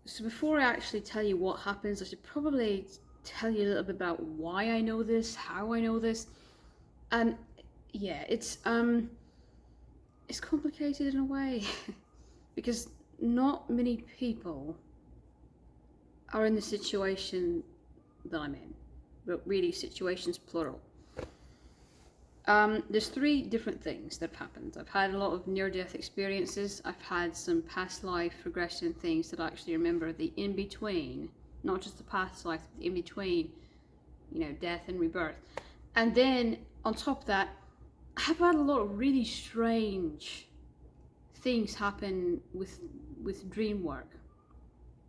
So before I actually tell you what happens, I should probably tell you a little bit about why I know this, how I know this. And yeah, it's complicated in a way because not many people are in the situation that I'm in, but really situations plural. There's three different things that have happened. I've had a lot of near-death experiences. I've had some past life regression things that I actually remember the in-between, not just the past life, the in-between, death and rebirth. And then on top of that, I've had a lot of really strange things happen with dream work.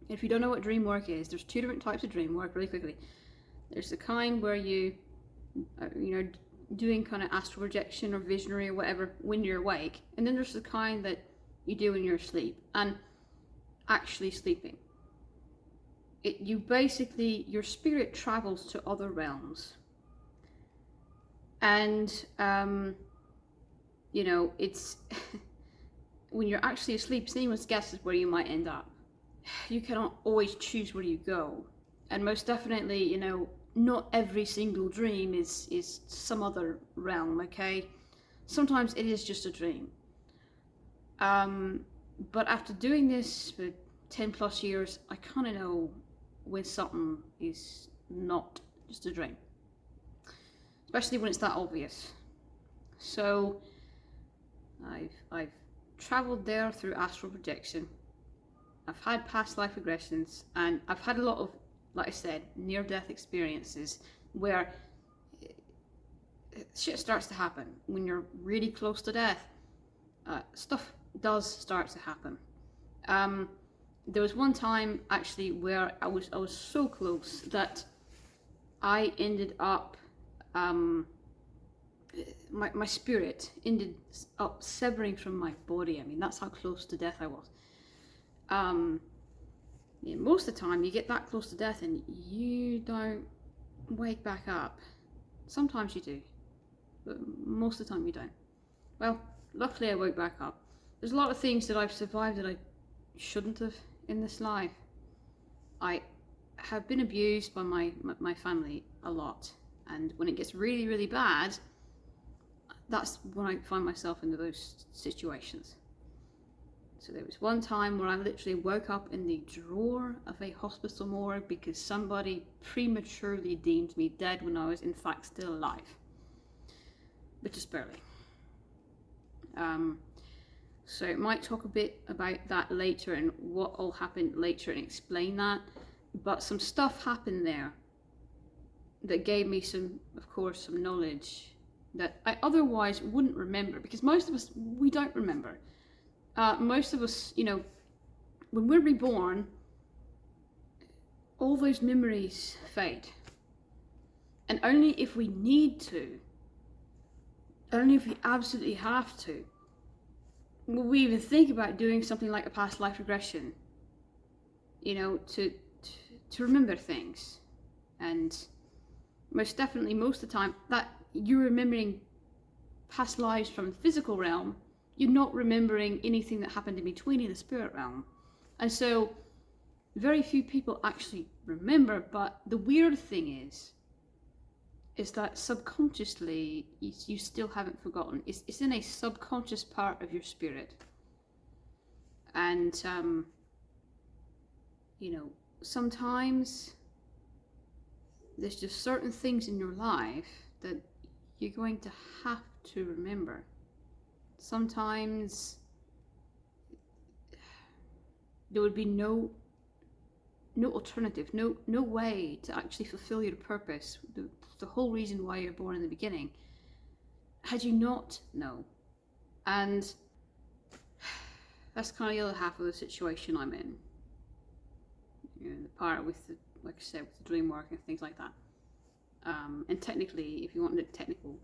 If you don't know what dream work is, there's two different types of dream work. Really quickly, there's the kind where you doing kind of astral projection or visionary or whatever when you're awake, and then there's the kind that you do when you're asleep and actually sleeping. You basically, your spirit travels to other realms, and it's when you're actually asleep, it's anyone's guess is where you might end up. You cannot always choose where you go, and most definitely, not every single dream is some other realm. Okay, sometimes it is just a dream. But after doing this for 10 plus years, I kind of know when something is not just a dream, especially when it's that obvious. So I've traveled there through astral projection. I've had past life regressions, and I've had a lot of, like I said, near-death experiences where shit starts to happen when you're really close to death. Stuff does start to happen. There was one time actually where I was so close that I ended up my spirit ended up severing from my body. I mean, that's how close to death I was. Yeah, most of the time you get that close to death and you don't wake back up. Sometimes you do, but most of the time you don't. Well, luckily I woke back up. There's a lot of things that I've survived that I shouldn't have in this life. I have been abused by my family a lot, and when it gets really, really bad, that's when I find myself into those situations. So there was one time where I literally woke up in the drawer of a hospital morgue because somebody prematurely deemed me dead when I was in fact still alive, but just barely. So I might talk a bit about that later and what all happened later and explain that. But some stuff happened there that gave me some knowledge that I otherwise wouldn't remember, because most of us, we don't remember. Most of us, when we're reborn, all those memories fade. And only if we need to, only if we absolutely have to, will we even think about doing something like a past life regression, to remember things. And most definitely, most of the time, that you're remembering past lives from the physical realm, you're not remembering anything that happened in between in the spirit realm. And so very few people actually remember, but the weird thing is that subconsciously you still haven't forgotten. It's in a subconscious part of your spirit. And sometimes there's just certain things in your life that you're going to have to remember. Sometimes there would be no alternative, no way to actually fulfill your purpose, the whole reason why you're born in the beginning, had you not known. And that's kind of the other half of the situation I'm in. The part with the, like I said, with the dream work and things like that. And technically, if you want to look technical,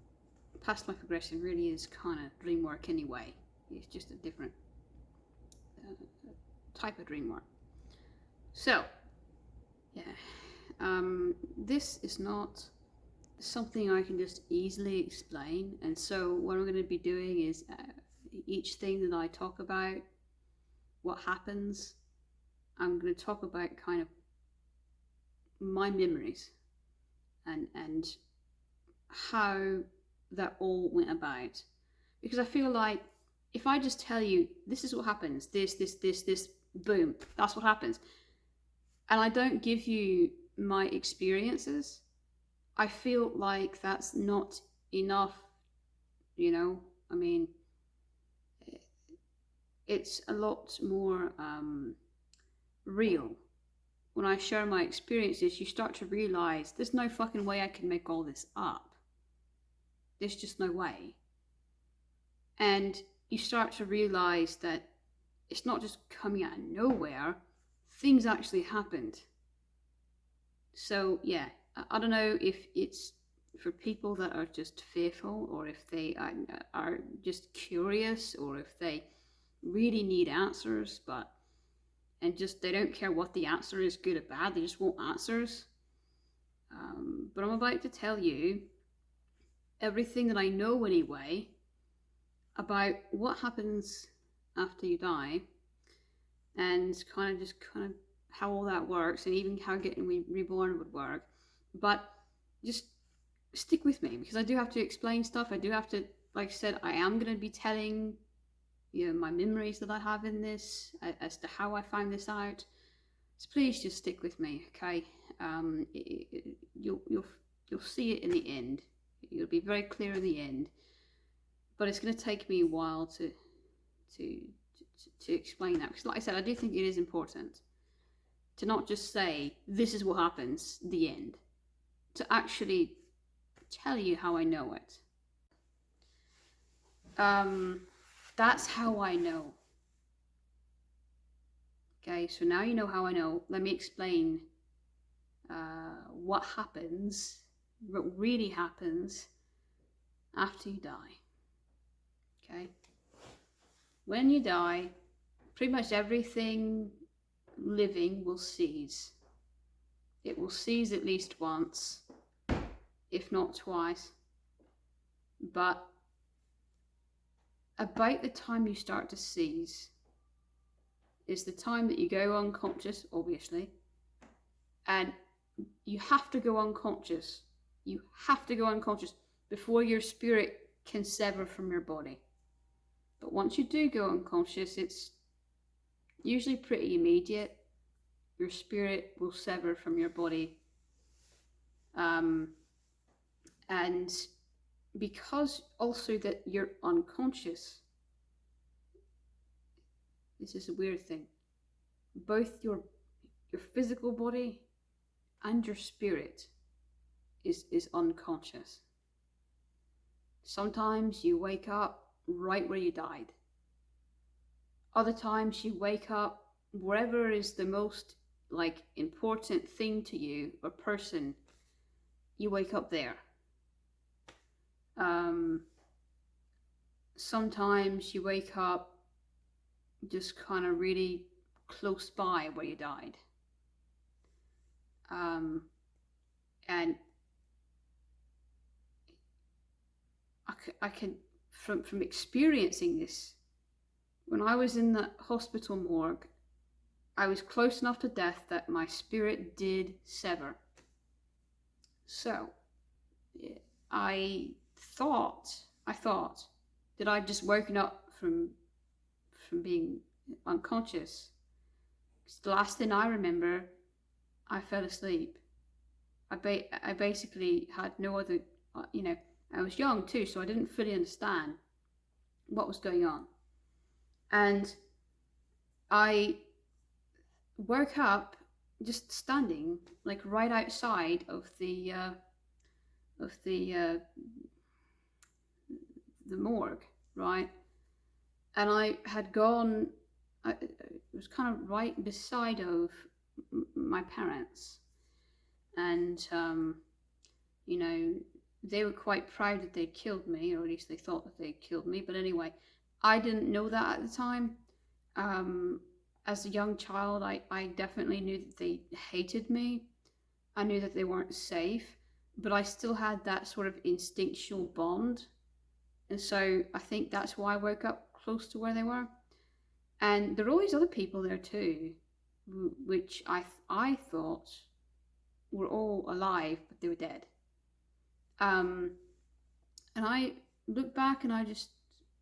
past life regression really is kind of dream work anyway. It's just a different type of dream work. So, yeah, this is not something I can just easily explain. And so what I'm going to be doing is each thing that I talk about, what happens, I'm going to talk about kind of my memories and how that all went about. Because I feel like if I just tell you, this is what happens, this, boom, that's what happens, and I don't give you my experiences, I feel like that's not enough, you know? I mean, it's a lot more real. When I share my experiences, you start to realize there's no fucking way I can make all this up. There's just no way. And you start to realize that it's not just coming out of nowhere, things actually happened. So, yeah, I don't know if it's for people that are just fearful, or if they are just curious, or if they really need answers, and just they don't care what the answer is, good or bad, they just want answers. But I'm about to tell you everything that I know anyway about what happens after you die, and kind of how all that works, and even how getting reborn would work. But just stick with me, because I do have to explain stuff. I do have to, like I said, I am going to be telling my memories that I have in this, as to how I found this out. So please just stick with me, okay? You'll see it in the end. It'll be very clear in the end. But it's going to take me a while to explain that, because like I said, I do think it is important to not just say this is what happens, the end, to actually tell you how I know it. That's how I know. Okay, so now you know how I know. Let me explain what happens, what really happens after you die. Okay, when you die, pretty much everything living will cease. It will cease at least once, if not twice. But about the time you start to cease is the time that you go unconscious, obviously. And you have to go unconscious. You have to go unconscious before your spirit can sever from your body. But once you do go unconscious, it's usually pretty immediate. Your spirit will sever from your body. And because also that you're unconscious, this is a weird thing, both your physical body and your spirit is unconscious. Sometimes you wake up right where you died. Other times you wake up wherever is the most important thing to you or person, you wake up there. Sometimes you wake up just kind of really close by where you died. And I can from experiencing this, when I was in the hospital morgue, I was close enough to death that my spirit did sever. So I thought that I'd just woken up from being unconscious. The last thing I remember, I fell asleep. I basically had no other, I was young too, so I didn't fully understand what was going on. And I woke up just standing right outside of the morgue, right? And I had gone, it was kind of right beside of my parents. And, they were quite proud that they'd killed me, or at least they thought that they'd killed me. But anyway, I didn't know that at the time. As a young child, I definitely knew that they hated me. I knew that they weren't safe, but I still had that sort of instinctual bond. And so I think that's why I woke up close to where they were. And there were always other people there too. which I thought were all alive, but they were dead. And I look back and I just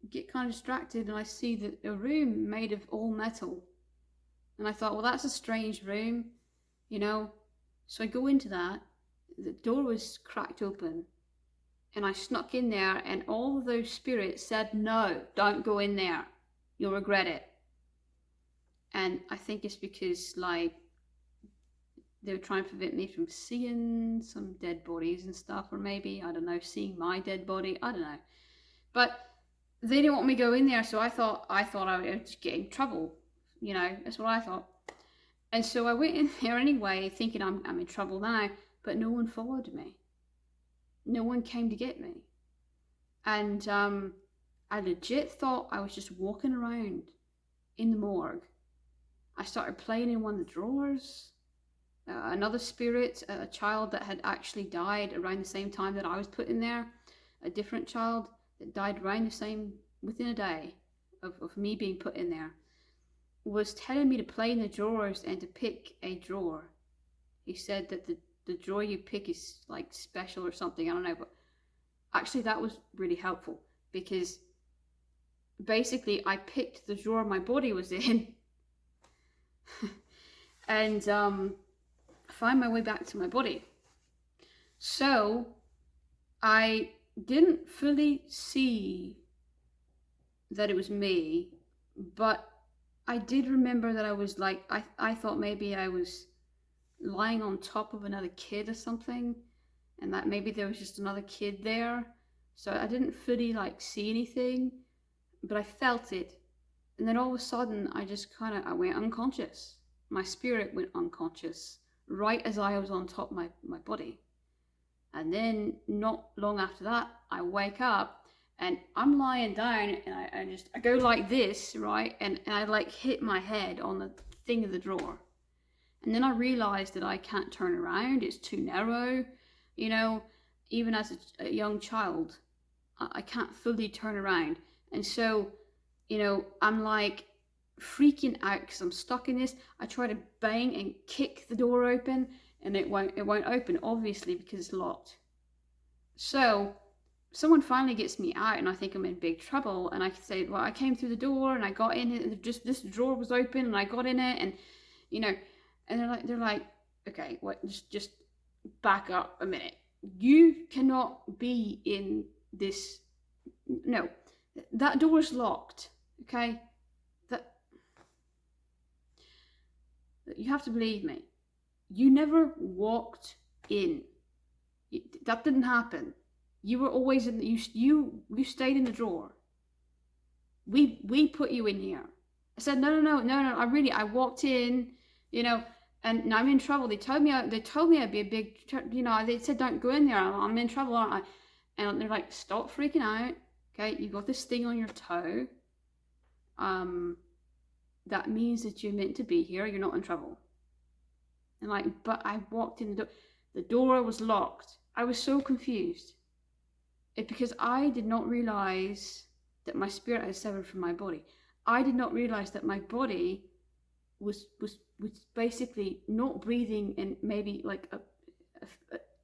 get kind of distracted, and I see that a room made of all metal. And I thought, well, that's a strange room, you know. So I go into that. The door was cracked open, and I snuck in there, and all of those spirits said, no, don't go in there. You'll regret it. And I think it's because, like, they were trying to prevent me from seeing some dead bodies and stuff, or maybe, I don't know, seeing my dead body. I don't know. But they didn't want me to go in there, so I thought I would just get in trouble. You know, that's what I thought. And so I went in there anyway, thinking I'm in trouble now, but no one followed me. No one came to get me. And I legit thought I was just walking around in the morgue. I started playing in one of the drawers. Another spirit, a child that had actually died around the same time that I was put in there, a different child that died around the same, within a day of me being put in there, was telling me to play in the drawers and to pick a drawer. He said that the drawer you pick is like special or something, I don't know, but actually that was really helpful, because basically I picked the drawer my body was in and find my way back to my body. So I didn't fully see that it was me, but I did remember that I was like, I thought maybe I was lying on top of another kid or something, and that maybe there was just another kid there. So I didn't fully like see anything, but I felt it. And then all of a sudden I went unconscious. My spirit went unconscious right as I was on top of my body. And then not long after that, I wake up and I'm lying down, and I go like this, right? And I like hit my head on the thing of the drawer. And then I realized that I can't turn around. It's too narrow, you know, even as a young child, I can't fully turn around. And so, you know, I'm like freaking out because I'm stuck in this. I try to bang and kick the door open, and it won't open, obviously, because it's locked. So someone finally gets me out, and I think I'm in big trouble. And I say, well, I came through the door and I got in it, and just this drawer was open and I got in it, and you know, and they're like, okay, what? Just back up a minute. You cannot be in this. No, that door's locked. Okay, that you have to believe me. You never walked in. That didn't happen. You were always in. You stayed in the drawer. We put you in here. I said no. I walked in. You know. And now I'm in trouble. They told me I'd be a big, you know, they said don't go in there. I'm in trouble, aren't I? And they're like, stop freaking out. Okay, you got this thing on your toe. That means that you're meant to be here. You're not in trouble. And like, but I walked in the door. The door was locked. I was so confused. Because I did not realize that my spirit had severed from my body. I did not realize that my body was basically not breathing, and maybe like a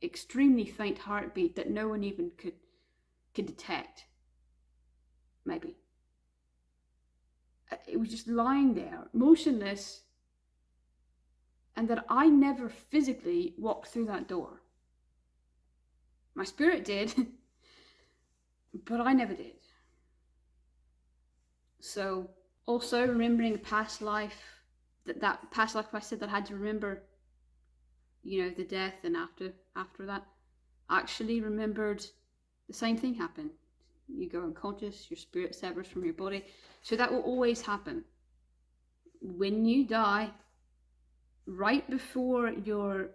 extremely faint heartbeat that no one even could detect. Maybe it was just lying there, motionless, and that I never physically walked through that door. My spirit did, but I never did. So, also remembering a past life. That past life, I said that I had to remember, you know, the death, and after that, I actually remembered the same thing happened. You go unconscious, your spirit severs from your body. So that will always happen. When you die, right before you're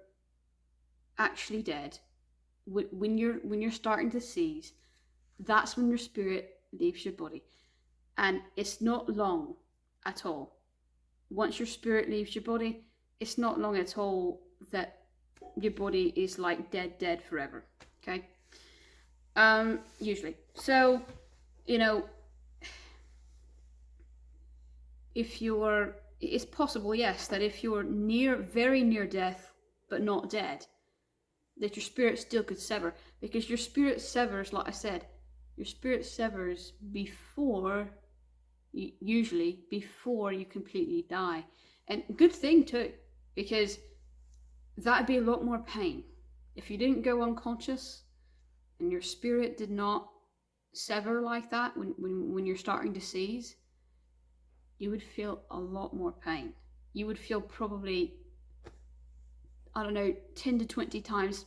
actually dead, when you're starting to seize, that's when your spirit leaves your body. And it's not long at all. Once your spirit leaves your body, it's not long at all that your body is like dead forever. Okay? Usually. So, you know, if you're it's possible, yes, that if you're very near death, but not dead, that your spirit still could sever. Because your spirit severs, like I said, your spirit severs usually before you completely die. And good thing too, because that'd be a lot more pain. If you didn't go unconscious and your spirit did not sever like that when you're starting to seize, you would feel a lot more pain. You would feel probably, I don't know, 10 to 20 times,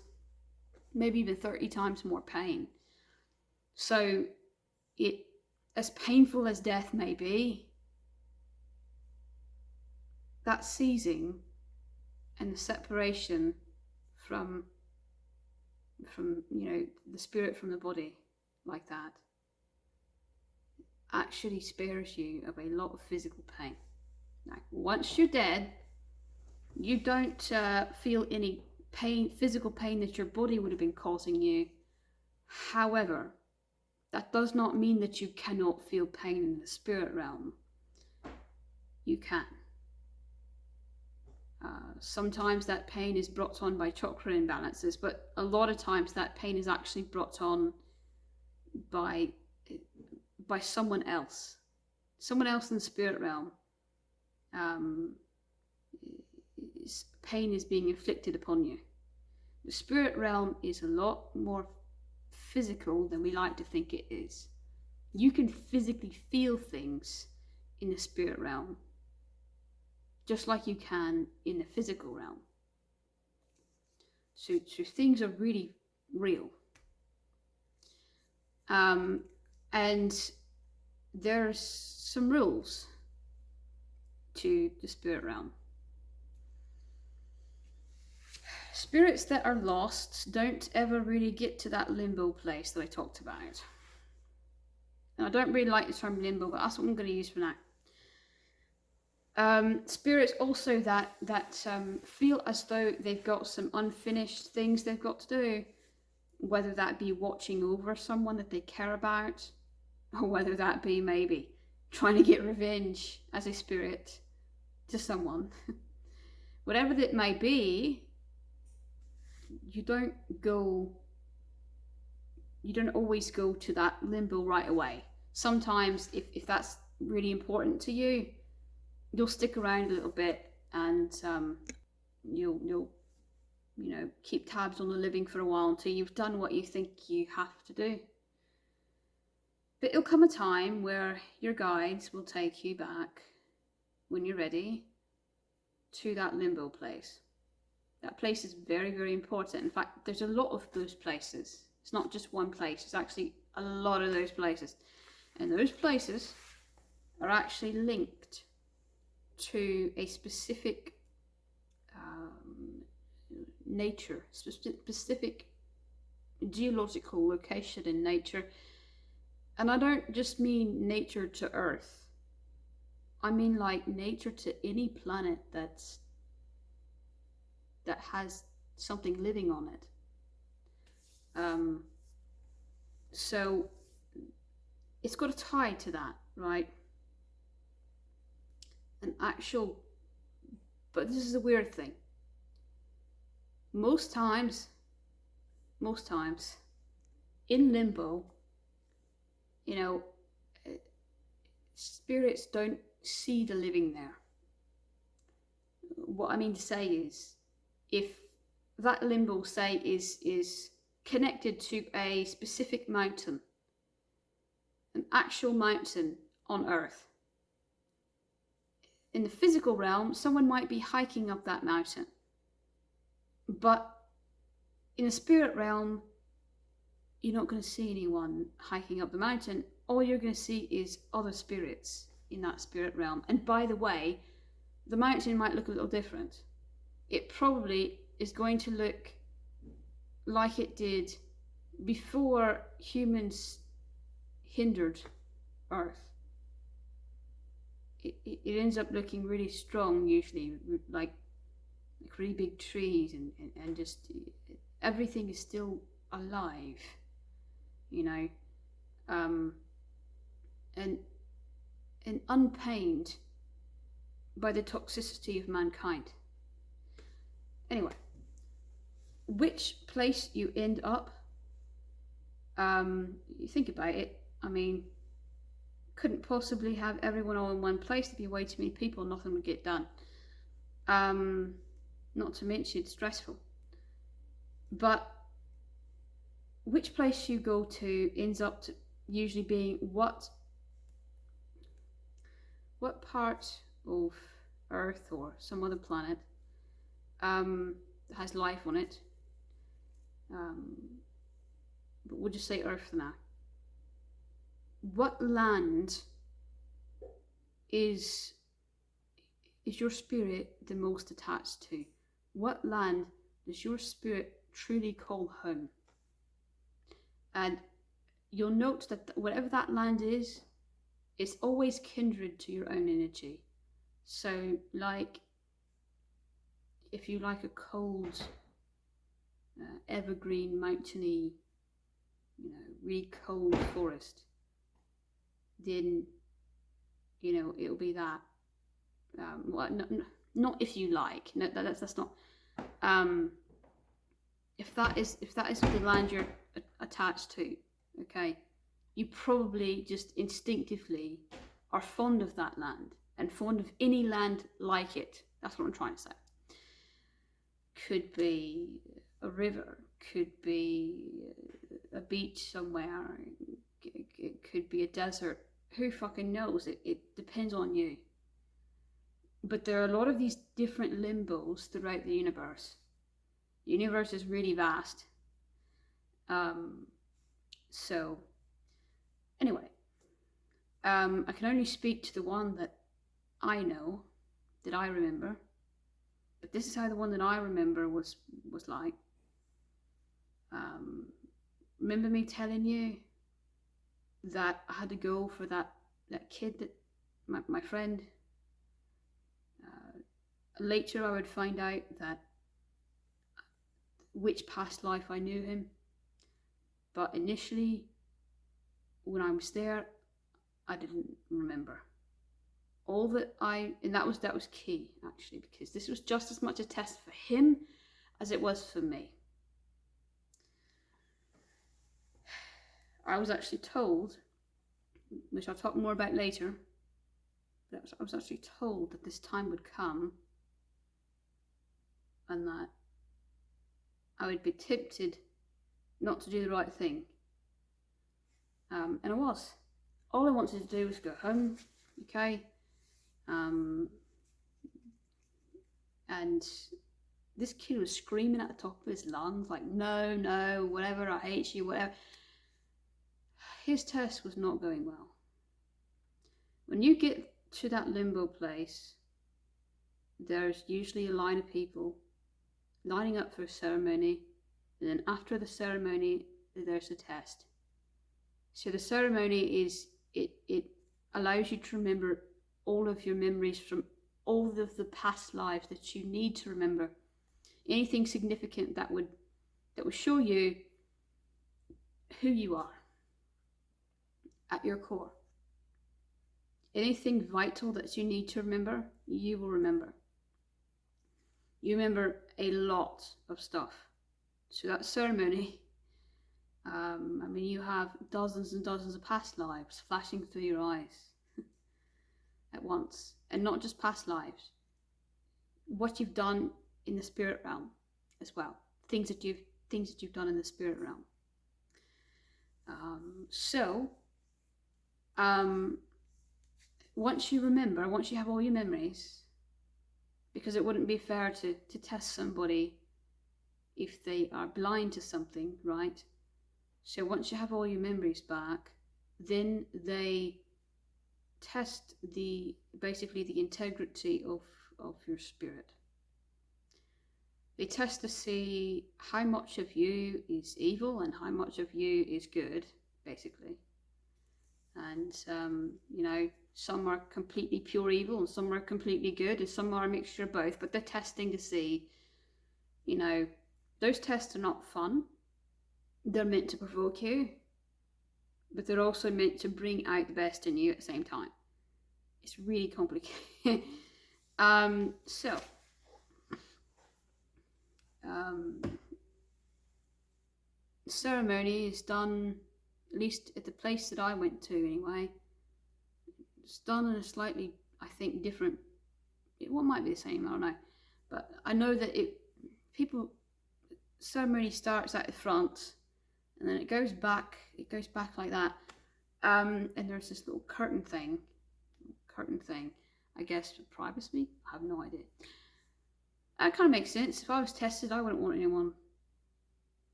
maybe even 30 times more pain. So it, as painful as death may be, that seizing and the separation from the spirit from the body like that actually spares you of a lot of physical pain. Now, once you're dead, you don't feel any pain, physical pain that your body would have been causing you. However, that does not mean that you cannot feel pain in the spirit realm. You can. Sometimes that pain is brought on by chakra imbalances, but a lot of times that pain is actually brought on by someone else in the spirit realm. Pain is being inflicted upon you. The spirit realm is a lot more physical than we like to think it is. You can physically feel things in the spirit realm, just like you can in the physical realm. So things are really real. And there's some rules to the spirit realm. Spirits that are lost don't ever really get to that limbo place that I talked about. Now, I don't really like the term limbo, but that's what I'm going to use for now. Spirits also that feel as though they've got some unfinished things they've got to do, whether that be watching over someone that they care about, or whether that be maybe trying to get revenge as a spirit to someone. Whatever that may be, you don't always go to that limbo right away. Sometimes if that's really important to you, you'll stick around a little bit, and you'll keep tabs on the living for a while until you've done what you think you have to do. But it'll come a time where your guides will take you back, when you're ready, to that limbo place. That place is very, very important. In fact, there's a lot of those places. It's not just one place. It's actually a lot of those places. And those places are actually linked to a specific nature, specific geological location in nature. And I don't just mean nature to Earth. I mean like nature to any planet that has something living on it. So it's got a tie to that, right? But this is a weird thing. Most times, in limbo, spirits don't see the living there. What I mean to say is, if that limbo, say, is connected to a specific mountain, an actual mountain on Earth, in the physical realm, someone might be hiking up that mountain. But in the spirit realm, you're not going to see anyone hiking up the mountain. All you're going to see is other spirits in that spirit realm. And by the way, the mountain might look a little different. It probably is going to look like it did before humans hindered Earth. It ends up looking really strong, usually, like really big trees, and just everything is still alive, and unpained, by the toxicity of mankind. Anyway, which place you end up, you think about it, I mean, couldn't possibly have everyone all in one place. There'd be way too many people, nothing would get done. Not to mention it's stressful. But which place you go to ends up to usually being what part of Earth or some other planet that has life on it. But we'll just say Earth for now. What land is your spirit the most attached to? What land does your spirit truly call home? And you'll note that whatever that land is, it's always kindred to your own energy. So, like, if you like a cold, evergreen, mountainy, really cold forest, then, it'll be that. Well, not if you like. No, that's not. If that is the land you're attached to, okay, you probably just instinctively are fond of that land and fond of any land like it. That's what I'm trying to say. Could be a river, could be a beach somewhere, it could be a desert. Who fucking knows? It depends on you. But there are a lot of these different limbos throughout the universe. The universe is really vast. So, anyway, I can only speak to the one that I know, that I remember. But this is how the one that I remember was like. Remember me telling you that I had to go for that kid, that my friend. Later I would find out that which past life I knew him. But initially, when I was there, I didn't remember. And that was key, actually, because this was just as much a test for him as it was for me. I was actually told, which I'll talk more about later, but I was actually told that this time would come and that I would be tempted not to do the right thing. And I was. All I wanted to do was go home, okay? And this kid was screaming at the top of his lungs, like, no, whatever, I hate you, whatever. His test was not going well. When you get to that limbo place, there's usually a line of people lining up for a ceremony, and then after the ceremony, there's a test. So the ceremony is, it allows you to remember all of your memories from all of the past lives that you need to remember. Anything significant that would show you who you are at your core. Anything vital that you need to remember, you will remember. You remember a lot of stuff. So that ceremony, you have dozens and dozens of past lives flashing through your eyes at once. And not just past lives. What you've done in the spirit realm as well. Things that you've done in the spirit realm. Once you have all your memories, because it wouldn't be fair to test somebody if they are blind to something, right? So once you have all your memories back, then they test basically the integrity of your spirit. They test to see how much of you is evil and how much of you is good, basically. And, some are completely pure evil and some are completely good and some are a mixture of both, but they're testing to see, those tests are not fun. They're meant to provoke you, but they're also meant to bring out the best in you at the same time. It's really complicated. So, um, ceremony is done, at least at the place that I went to anyway. It's done in a slightly, I think, different. Well, it might be the same. I don't know, but I know that people ceremony starts at the front, and then it goes back. It goes back like that. And there's this little curtain thing. I guess for privacy. I have no idea. That kind of makes sense. If I was tested, I wouldn't want anyone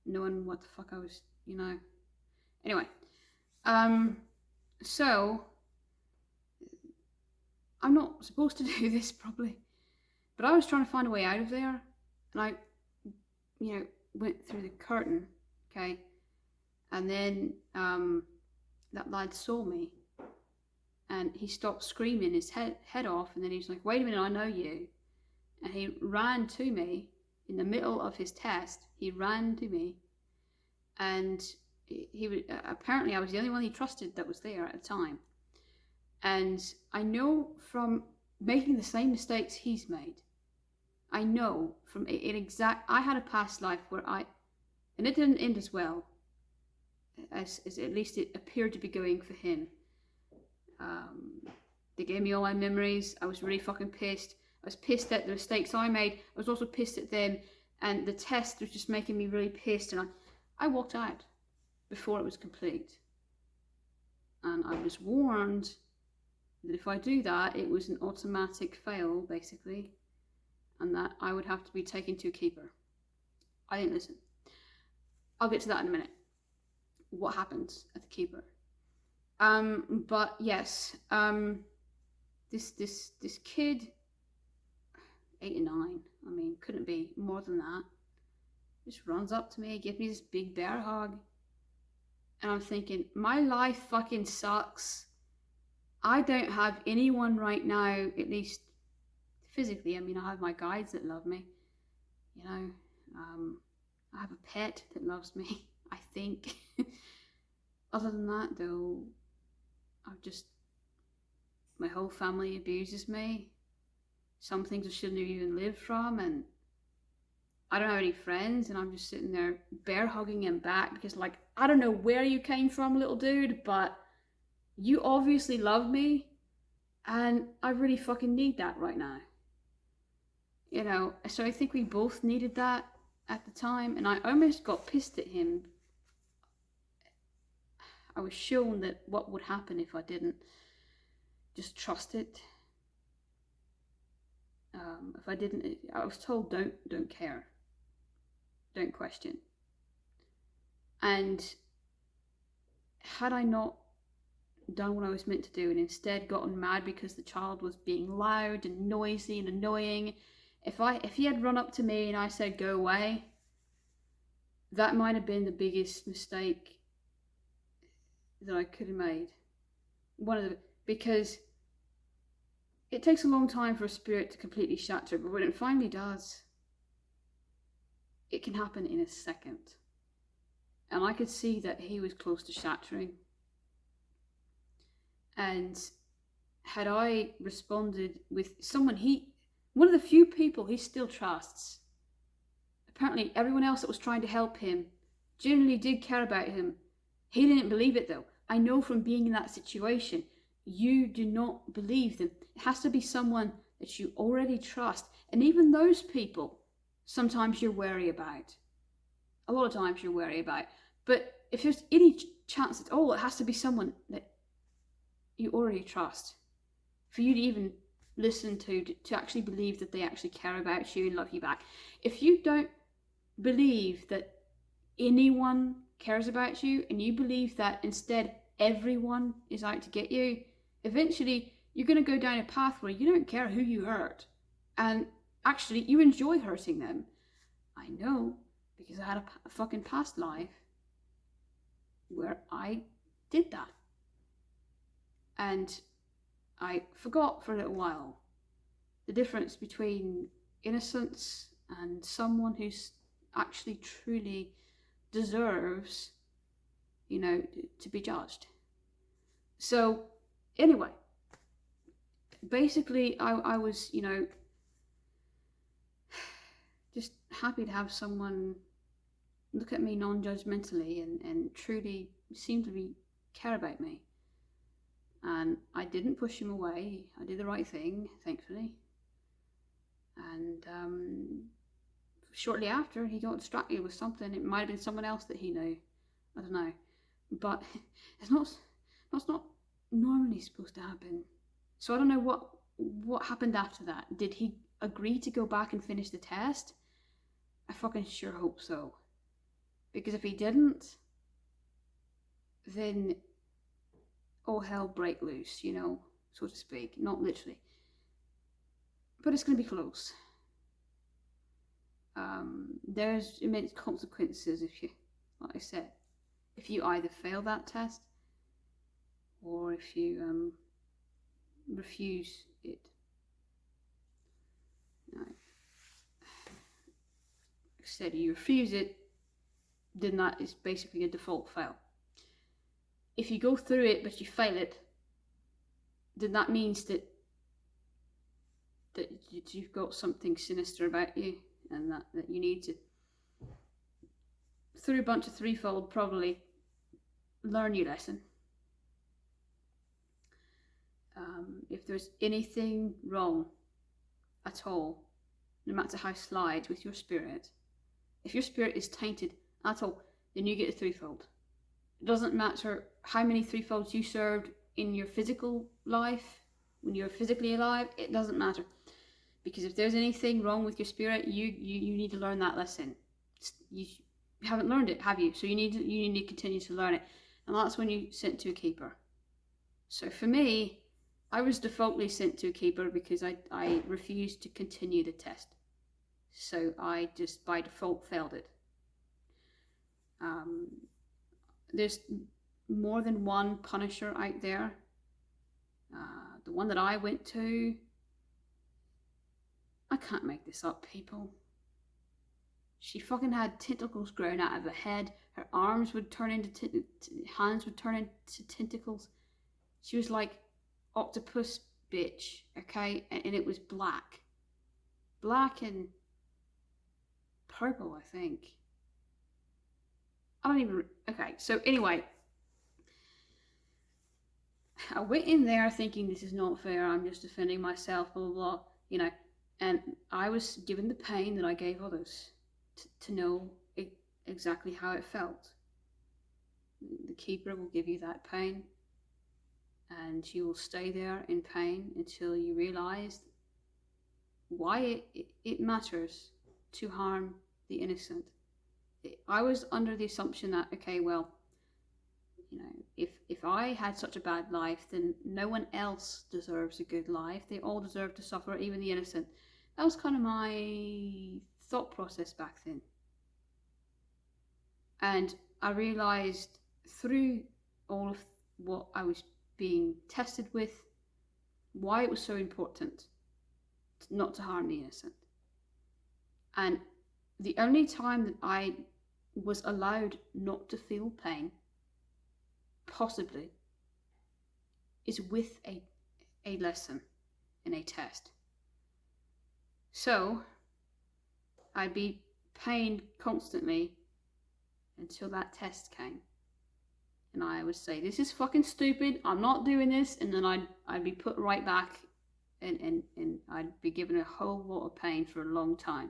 knowing what the fuck I was, Anyway, so I'm not supposed to do this probably, but I was trying to find a way out of there, and I, went through the curtain, okay, and then that lad saw me, and he stopped screaming his head off, and then he was like, "Wait a minute, I know you," and he ran to me in the middle of his test. He ran to me, and he apparently I was the only one he trusted that was there at the time. And I know from making the same mistakes he's made, I know from I had a past life where and it didn't end as well as at least it appeared to be going for him. They gave me all my memories. I was really fucking pissed. I was pissed at the mistakes I made. I was also pissed at them, and the test was just making me really pissed, and I walked out before it was complete. And I was warned that if I do that, it was an automatic fail, basically, and that I would have to be taken to a keeper. I didn't listen. I'll get to that in a minute. What happens at the keeper? But yes, this kid, 8 or 9, I mean, couldn't be more than that, just runs up to me, gives me this big bear hug, and I'm thinking, my life fucking sucks. I don't have anyone right now, at least physically. I mean, I have my guides that love me, I have a pet that loves me, I think. Other than that, though, my whole family abuses me. Some things I shouldn't have even lived from, and I don't have any friends, and I'm just sitting there bear hugging him back because, like, I don't know where you came from, little dude, but you obviously love me, and I really fucking need that right now. So I think we both needed that at the time, and I almost got pissed at him. I was shown that what would happen if I didn't just trust it. If I didn't, I was told don't care, don't question. And had I not done what I was meant to do and instead gotten mad because the child was being loud and noisy and annoying, if he had run up to me and I said go away, that might have been the biggest mistake that I could have made. Because it takes a long time for a spirit to completely shatter, but when it finally does, it can happen in a second. And I could see that he was close to shattering. And had I responded with someone one of the few people he still trusts, apparently everyone else that was trying to help him genuinely did care about him. He didn't believe it though. I know from being in that situation, you do not believe them. It has to be someone that you already trust. And even those people, sometimes you're wary about. A lot of times you're wary about. But if there's any chance at all, it has to be someone that you already trust. For you to even listen to actually believe that they actually care about you and love you back. If you don't believe that anyone cares about you, and you believe that instead everyone is out to get you, eventually you're going to go down a path where you don't care who you hurt, and actually you enjoy hurting them. I know, because I had a fucking past life where I did that, and I forgot for a little while the difference between innocence and someone who's actually truly deserves, to be judged. So anyway, basically, I was, just happy to have someone look at me non-judgmentally and truly seem to be care about me. And I didn't push him away. I did the right thing, thankfully. And shortly after, he got distracted with something. It might have been someone else that he knew. I don't know. But it's not normally supposed to happen. So I don't know what happened after that. Did he agree to go back and finish the test? I fucking sure hope so. Because if he didn't, then all hell break loose, so to speak. Not literally. But it's going to be close. There's immense consequences if you, like I said, if you either fail that test or if you refuse it. Like I said, you refuse it, then that is basically a default fail. If you go through it but you fail it, then that means that you've got something sinister about you, and that you need to, through a bunch of threefold, probably learn your lesson. If there's anything wrong at all, no matter how slight with your spirit, if your spirit is tainted at all, then you get a threefold. It doesn't matter how many threefolds you served in your physical life, when you're physically alive, it doesn't matter. Because if there's anything wrong with your spirit, you need to learn that lesson. You haven't learned it, have you? So you need to continue to learn it. And that's when you sent to a keeper. So for me, I was defaultly sent to a keeper because I refused to continue the test. So I just by default failed it. There's more than one punisher out there. The one that I went to, I can't make this up, people. She fucking had tentacles growing out of her head. Her arms would turn into hands would turn into tentacles. She was like octopus bitch, okay? And it was black and purple, I think. I don't even, okay, so anyway, I went in there thinking this is not fair, I'm just defending myself, blah, blah, blah, and I was given the pain that I gave others to know exactly how it felt. The keeper will give you that pain, and you will stay there in pain until you realize why it matters to harm the innocent. I was under the assumption that, okay, well, if I had such a bad life, then no one else deserves a good life. They all deserve to suffer, even the innocent. That was kind of my thought process back then. And I realized through all of what I was being tested with, why it was so important not to harm the innocent. And the only time that I was allowed not to feel pain, possibly, is with a lesson in a test. So I'd be pained constantly until that test came, and I would say, this is fucking stupid, I'm not doing this, and then I'd be put right back, and I'd be given a whole lot of pain for a long time.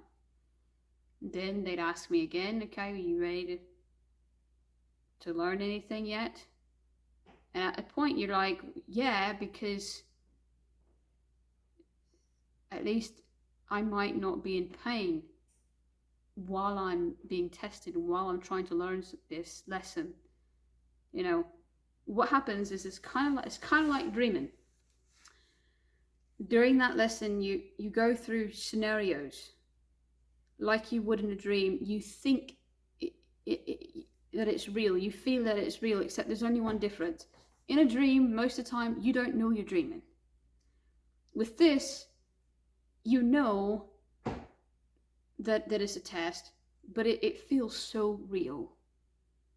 Then they'd ask me again, okay, are you ready to learn anything yet? And at a point you're like, yeah, because at least I might not be in pain while I'm being tested, while I'm trying to learn this lesson. What happens is it's kind of like dreaming. During that lesson, you go through scenarios like you would in a dream. You think that it's real. You feel that it's real, except there's only one difference. In a dream, most of the time, you don't know you're dreaming. With this, you know that it's a test, but it feels so real.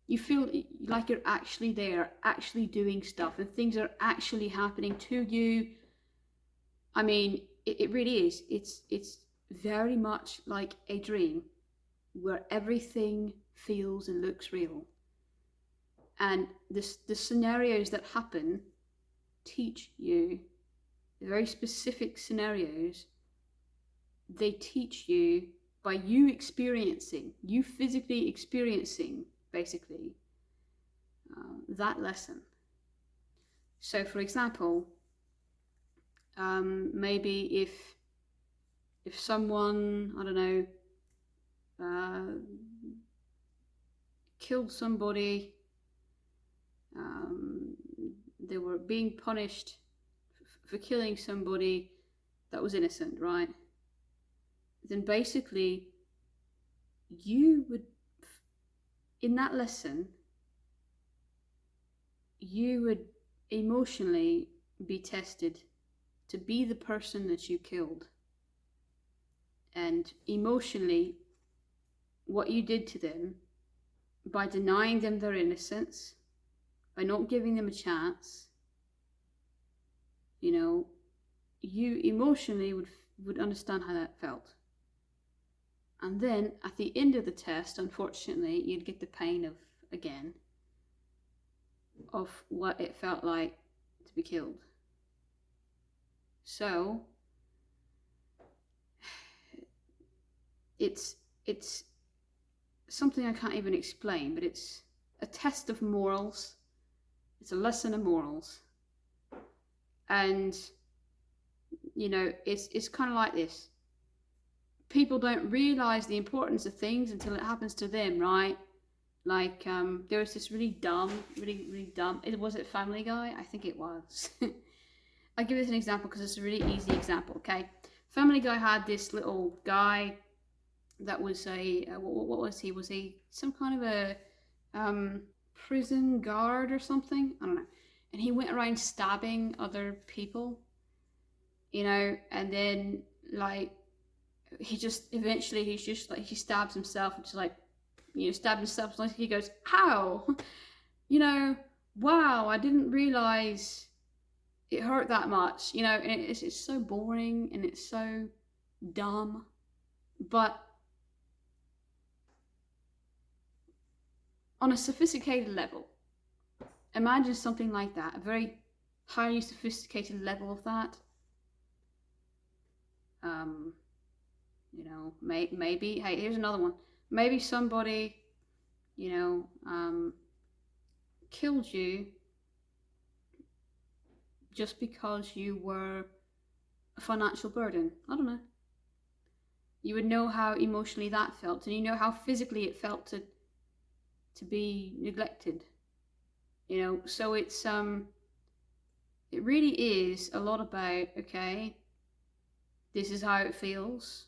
You feel like you're actually there, actually doing stuff, and things are actually happening to you I mean, it really is. It's very much like a dream where everything feels and looks real. And the scenarios that happen teach you, the very specific scenarios, they teach you by you experiencing, you physically experiencing, basically, that lesson. So, for example, maybe if someone, I don't know, killed somebody, they were being punished for killing somebody that was innocent, right? Then basically, you would, in that lesson, you would emotionally be tested to be the person that you killed. And emotionally, what you did to them by denying them their innocence, by not giving them a chance, you emotionally would understand how that felt. And then at the end of the test, unfortunately, you'd get the pain of what it felt like to be killed. So it's something I can't even explain, but it's a test of morals. It's a lesson of morals. And it's kind of like this. People don't realize the importance of things until it happens to them, right? Like there was this really dumb, was it Family Guy? I think it was. I'll give this an example because it's a really easy example, okay? Family Guy had this little guy that was what was he? Was he some kind of a prison guard or something? I don't know. And he went around stabbing other people, and then like he stabs himself and just like, stabbed himself. Like he goes, "Ow!" Wow, I didn't realize it hurt that much. And it's so boring and it's so dumb, but on a sophisticated level, imagine something like that, a very highly sophisticated level of that. Maybe, hey, here's another one. Maybe somebody, killed you just because you were a financial burden. I don't know. You would know how emotionally that felt, and you know how physically it felt to be neglected. So it's it really is a lot about, okay, this is how it feels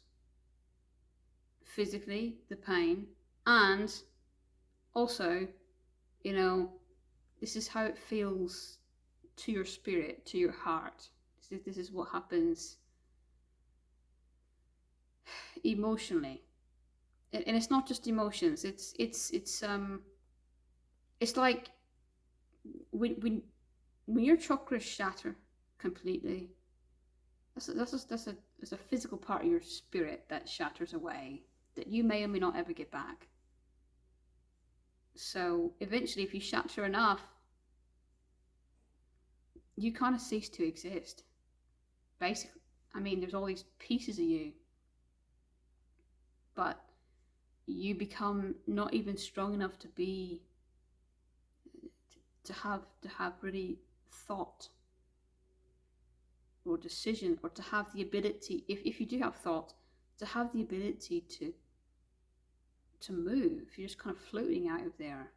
physically, the pain, and also, this is how it feels to your spirit, to your heart. This is what happens emotionally, and it's not just emotions. It's like when your chakras shatter completely. That's a physical part of your spirit that shatters away, that you may or may not ever get back. So eventually, if you shatter enough, you kind of cease to exist. Basically, I mean, there's all these pieces of you, but you become not even strong enough to have really thought or decision, or to have the ability, if you do have thought, to have the ability to move. You're just kind of floating out of there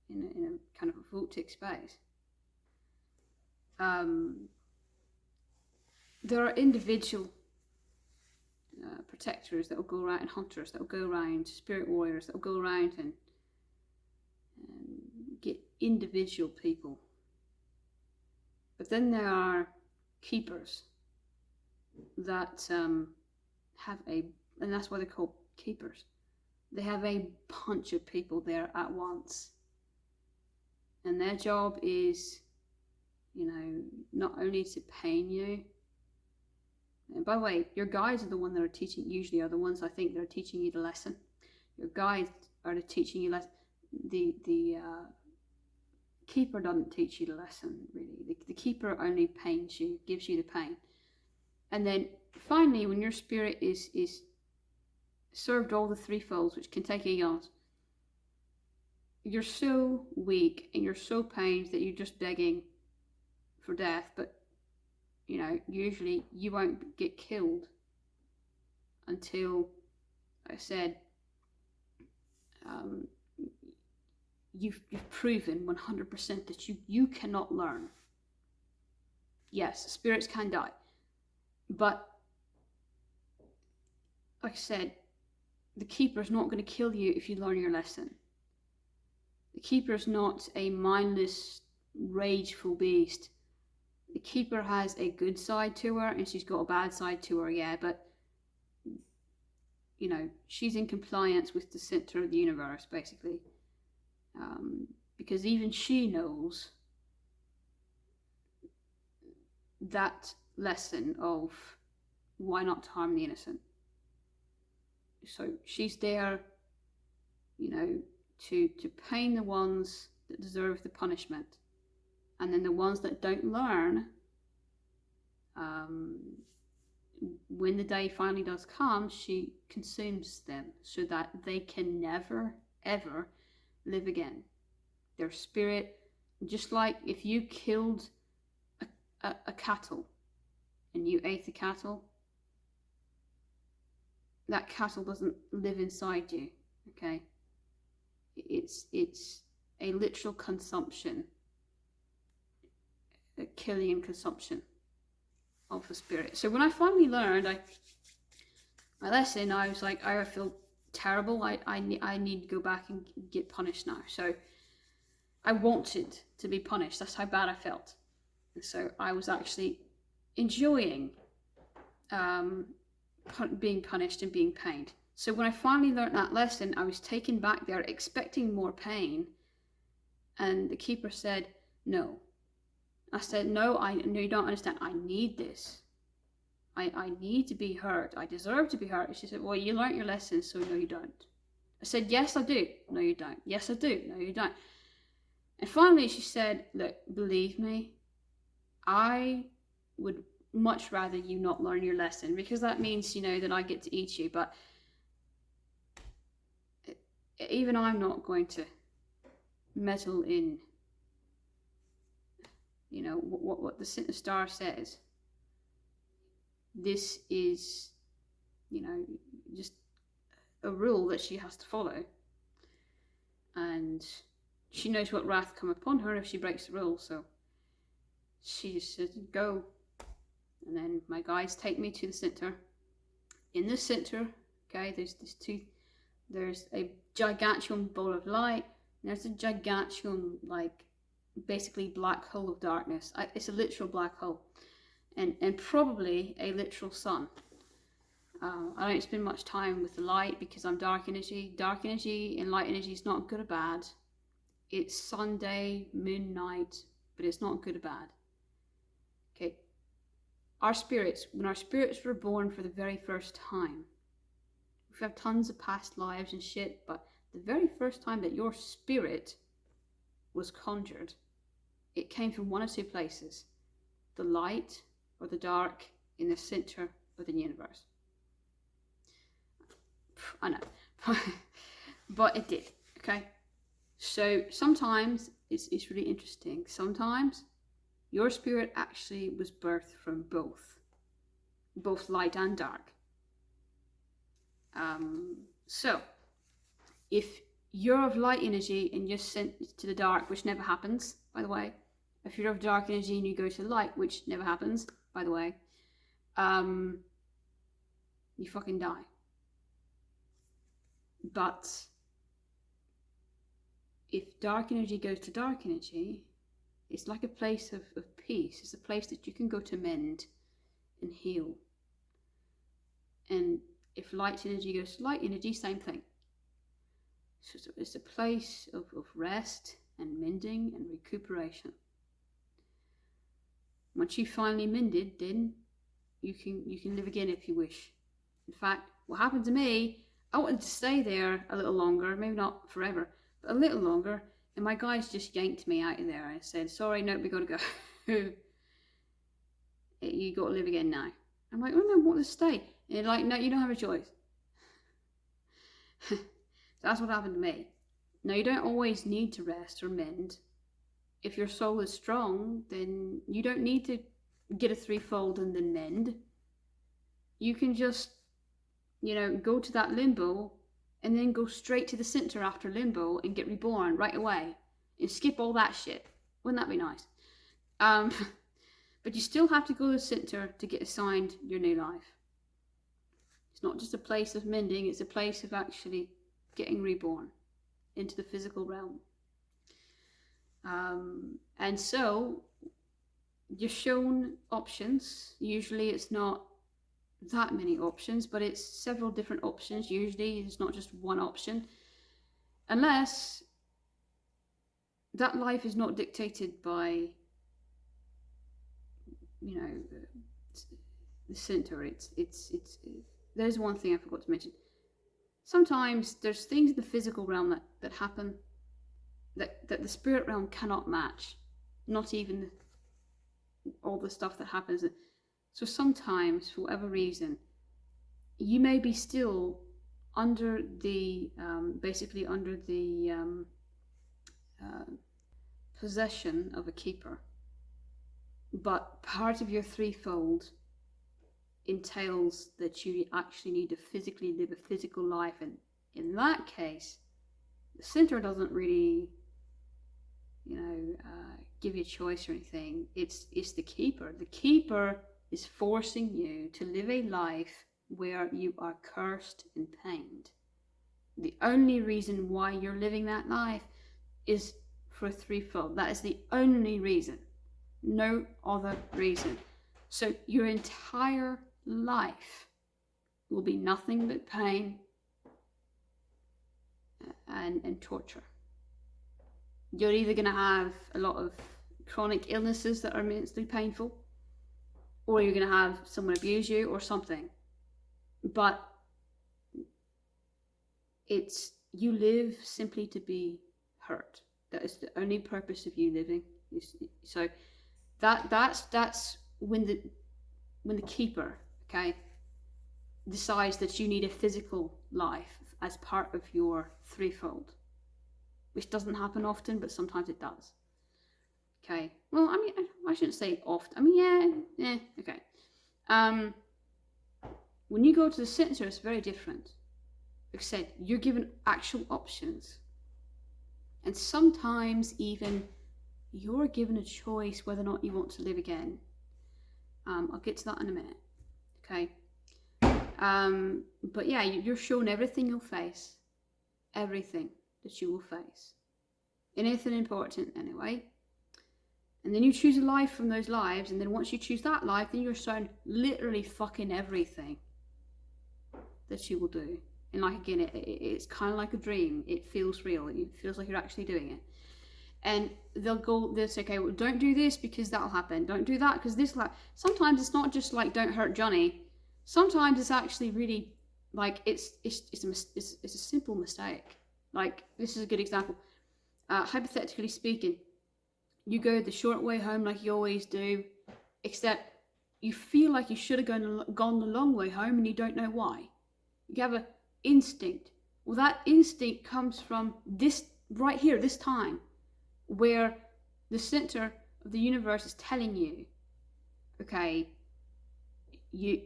in a kind of vortic space. There are individual protectors that will go around, and hunters that will go around, spirit warriors that will go around and get individual people. But then there are keepers that have and that's why they're called keepers. They have a bunch of people there at once, and their job is, not only to pain you, And by the way, your guides are the ones that are teaching, usually are the ones I think that are teaching you the lesson. Your guides are teaching you lesson. The keeper doesn't teach you the lesson, really. The keeper only pains you, gives you the pain. And then finally, when your spirit is served all the threefolds, which can take eons, you're so weak and you're so pained that you're just begging for death. But you know, usually you won't get killed until, like I said, you've proven 100% that you cannot learn. Yes, spirits can die, but like I said, the keeper's not going to kill you if you learn your lesson. The keeper's not a mindless, rageful beast. The keeper has a good side to her, and she's got a bad side to her, yeah, but you know, she's in compliance with the center of the universe, basically. Because even she knows that lesson of why not to harm the innocent. So she's there, you know, to pain the ones that deserve the punishment. And then the ones that don't learn, when the day finally does come, she consumes them so that they can never, ever live again. Their spirit, just like if you killed a cattle and you ate the cattle, that cattle doesn't live inside you, okay? It's a literal consumption, a killing and consumption of the spirit. So when I finally learned my lesson, I was like, I feel terrible. I need to go back and get punished now. So I wanted to be punished. That's how bad I felt. And so I was actually enjoying being punished and being pained. So when I finally learned that lesson, I was taken back there expecting more pain. And the keeper said, no. I said, no, you don't understand. I need this. I need to be hurt. I deserve to be hurt. She said, well, you learnt your lesson, so no, you don't. I said, yes, I do. No, you don't. Yes, I do. No, you don't. And finally she said, look, believe me, I would much rather you not learn your lesson, because that means, you know, that I get to eat you. But even I'm not going to meddle in, you know, what the star says. This is, you know, just a rule that she has to follow. And she knows what wrath come upon her if she breaks the rule. So she just says, go. And then my guides take me to the center. In the center, okay, there's a gigantuan ball of light. And there's a gigantuan, like, basically black hole of darkness. It's a literal black hole. And probably a literal sun. I don't spend much time with the light because I'm dark energy. Dark energy and light energy is not good or bad. It's sun day, moon night, but it's not good or bad. Okay. Our spirits, when our spirits were born for the very first time, we've had tons of past lives and shit, but the very first time that your spirit was conjured, it came from one of two places: the light or the dark in the center of the universe. I know, but it did, okay? So sometimes it's really interesting. Sometimes your spirit actually was birthed from both light and dark. So if you're of light energy and you're sent to the dark, which never happens, by the way, if you're of dark energy and you go to light, which never happens, by the way, you fucking die. But if dark energy goes to dark energy, it's like a place of peace. It's a place that you can go to mend and heal. And if light energy goes to light energy, same thing. So it's a place of rest and mending and recuperation. Once you finally mended, then you can live again if you wish. In fact, what happened to me, I wanted to stay there a little longer, maybe not forever, but a little longer, and my guys just yanked me out of there and said, sorry, nope, we gotta go. You gotta live again now. I'm like, oh no, I want to stay. And they're like, no, you don't have a choice. So that's what happened to me. Now, you don't always need to rest or mend. If your soul is strong, then you don't need to get a threefold and then mend. You can just, go to that limbo and then go straight to the center after limbo and get reborn right away and skip all that shit. Wouldn't that be nice? But you still have to go to the center to get assigned your new life. It's not just a place of mending, it's a place of actually getting reborn into the physical realm. And so you're shown options. Usually it's not that many options, but it's several different options. Usually it's not just one option, unless that life is not dictated by the center. It's there's one thing I forgot to mention. Sometimes there's things in the physical realm that happen that the spirit realm cannot match, not even all the stuff that happens. So sometimes, for whatever reason, you may be still under the possession of a keeper, but part of your threefold entails that you actually need to physically live a physical life, and in that case, the center doesn't really give you a choice or anything. It's the keeper. The keeper is forcing you to live a life where you are cursed and pained. The only reason why you're living that life is for threefold. That is the only reason. No other reason. So your entire life will be nothing but pain and torture. You're either going to have a lot of chronic illnesses that are immensely painful, or you're going to have someone abuse you or something. But you live simply to be hurt. That is the only purpose of you living. So that's when the keeper, decides that you need a physical life as part of your threefold, which doesn't happen often, but sometimes it does. Okay. Well, I mean, I shouldn't say often. I mean, yeah. Okay. When you go to the center, it's very different. Like I said, you're given actual options, and sometimes even you're given a choice whether or not you want to live again. I'll get to that in a minute. Okay. But yeah, you're shown everything you'll face, everything that you will face, anything important anyway. And then you choose a life from those lives, and then once you choose that life, then you're shown literally fucking everything that you will do. And like, again, it's kind of like a dream. It feels real. It feels like you're actually doing it. And they'll say, okay, well, don't do this because that'll happen. Don't do that because this will happen. Sometimes it's not just like, don't hurt Johnny. Sometimes it's actually really like, it's a simple mistake. Like, this is a good example. Hypothetically speaking, you go the short way home like you always do, except you feel like you should have gone the long way home and you don't know why. You have an instinct. Well, that instinct comes from this right here, this time, where the center of the universe is telling you, okay, you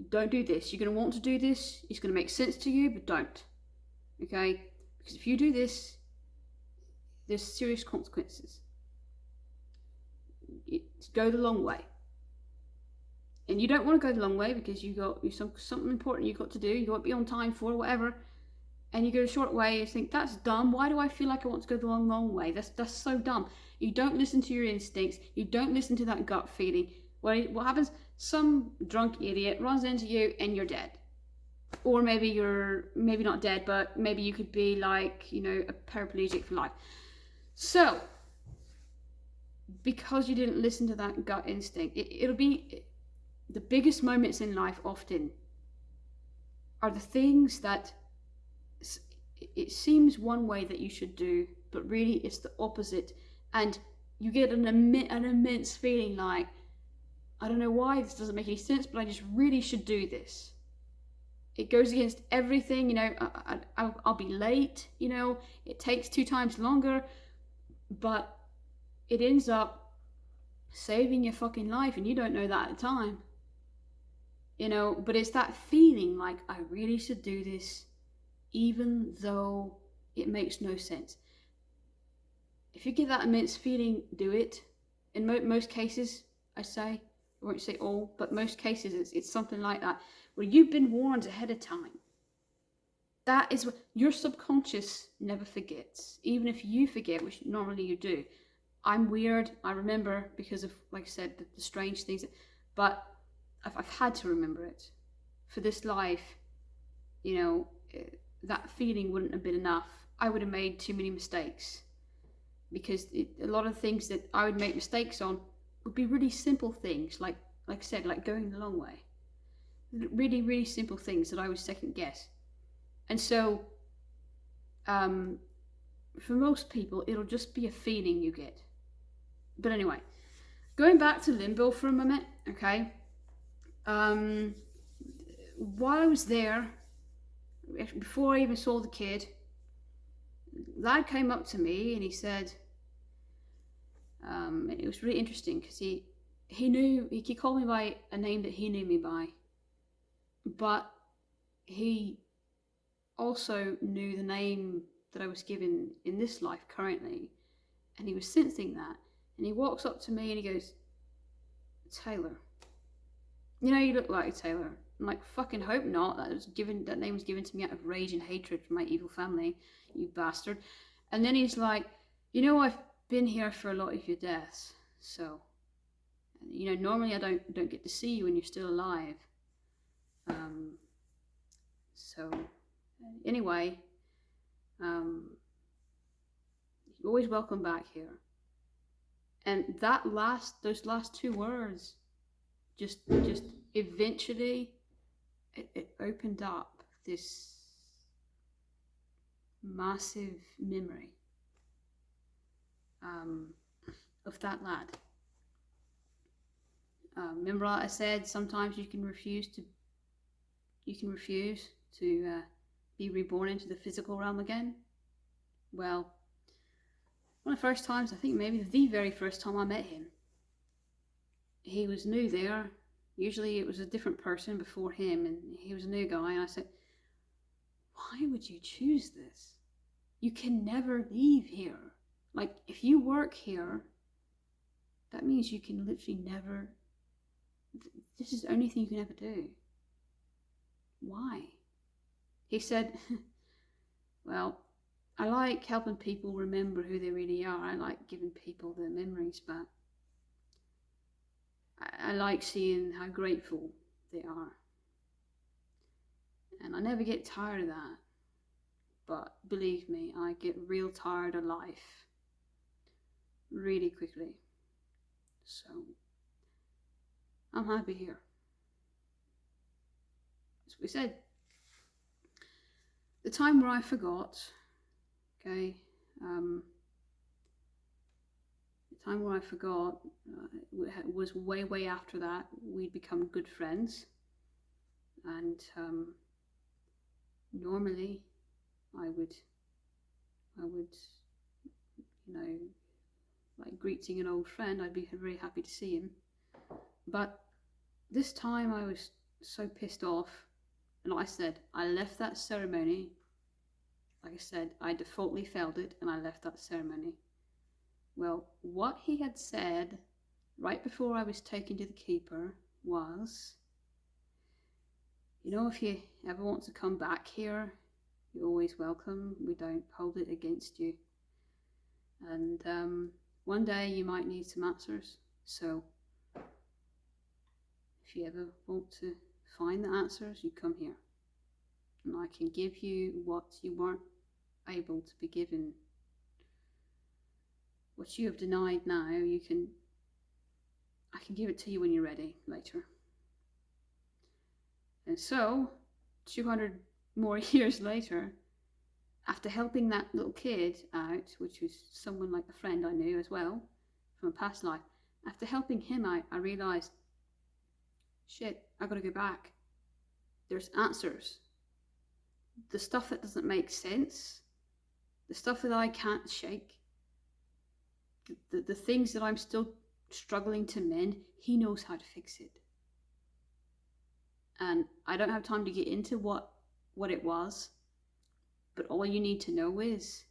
don't do this. You're going to want to do this. It's going to make sense to you, but don't. Okay? Because if you do this, there's serious consequences. Go the long way. And you don't want to go the long way because you got something important you've got to do. You got to be on time for whatever. And you go the short way and think, that's dumb. Why do I feel like I want to go the long way? That's so dumb. You don't listen to your instincts. You don't listen to that gut feeling. What happens? Some drunk idiot runs into you and you're dead. Or maybe you're not dead, but maybe you could be like, a paraplegic for life. So, because you didn't listen to that gut instinct, it'll be the biggest moments in life often are the things that it seems one way that you should do, but really it's the opposite. And you get an immense feeling like, I don't know why this doesn't make any sense, but I just really should do this. It goes against everything, I'll be late, it takes 2 times longer, but it ends up saving your fucking life, and you don't know that at the time. But it's that feeling like, I really should do this, even though it makes no sense. If you get that immense feeling, do it. In most cases, I say, I won't say all, but most cases it's something like that, where you've been warned ahead of time. That is what your subconscious never forgets, even if you forget, which normally you do. I'm weird, I remember because of, like I said, the strange things, but I've had to remember it. For this life, that feeling wouldn't have been enough. I would have made too many mistakes, because a lot of things that I would make mistakes on would be really simple things, like I said, like going the long way. Really, really simple things that I would second guess. And so, for most people, it'll just be a feeling you get. But anyway, going back to limbo for a moment, okay? While I was there, before I even saw the kid, lad came up to me and he said, it was really interesting because he called me by a name that he knew me by, but he also knew the name that I was given in this life currently, and he was sensing that, and he walks up to me and he goes, Taylor, you look like Taylor. I'm like, fucking hope not. That name was given to me out of rage and hatred from my evil family, you bastard. And then he's like, I've been here for a lot of your deaths, so normally I don't get to see you when you're still alive. So anyway, you're always welcome back here. And those last 2 words just eventually it opened up this massive memory of that lad. Remember, like I said, sometimes you can refuse to be reborn into the physical realm again. Well, one of the first times, I think maybe the very first time I met him, he was new there. Usually it was a different person before him, and he was a new guy, and I said, why would you choose this? You can never leave here. Like, if you work here, that means you can literally never, this is the only thing you can ever do. Why? He said, well, I like helping people remember who they really are. I like giving people their memories back. I like seeing how grateful they are. And I never get tired of that. But believe me, I get real tired of life really quickly. So I'm happy here. As we said, the time where I forgot, okay, the time where I forgot was way after that. We'd become good friends, and normally I would, like greeting an old friend, I'd be very happy to see him. But this time I was so pissed off, and like I said, I left that ceremony. Like I said, I defaultly failed it, and I left that ceremony. Well, what he had said right before I was taken to the keeper was, if you ever want to come back here, you're always welcome. We don't hold it against you. And one day you might need some answers. So if you ever want to find the answers, you come here. And I can give you what you weren't able to be given. What you have denied now, I can give it to you when you're ready later. And so, 200 more years later, after helping that little kid out, which was someone like a friend I knew as well from a past life, after helping him out, I realised, shit, I gotta go back. There's answers. The stuff that doesn't make sense, the stuff that I can't shake, the things that I'm still struggling to mend, he knows how to fix it. And I don't have time to get into what it was, but all you need to know is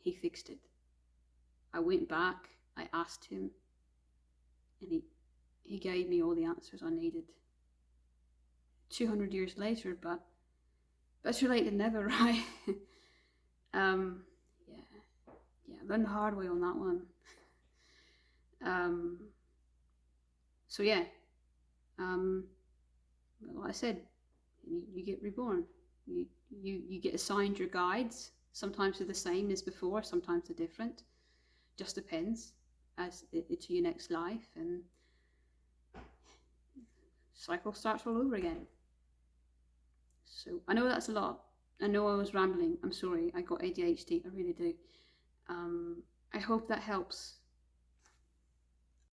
he fixed it. I went back, I asked him, and he gave me all the answers I needed. 200 years later, but better late than never, right? Yeah, learned the hard way on that one. So yeah, like I said, you get reborn. You get assigned your guides. Sometimes they're the same as before, sometimes they're different. Just depends as to your next life, and cycle starts all over again. So I know that's a lot. I know I was rambling. I'm sorry. I got ADHD. I really do. I hope that helps.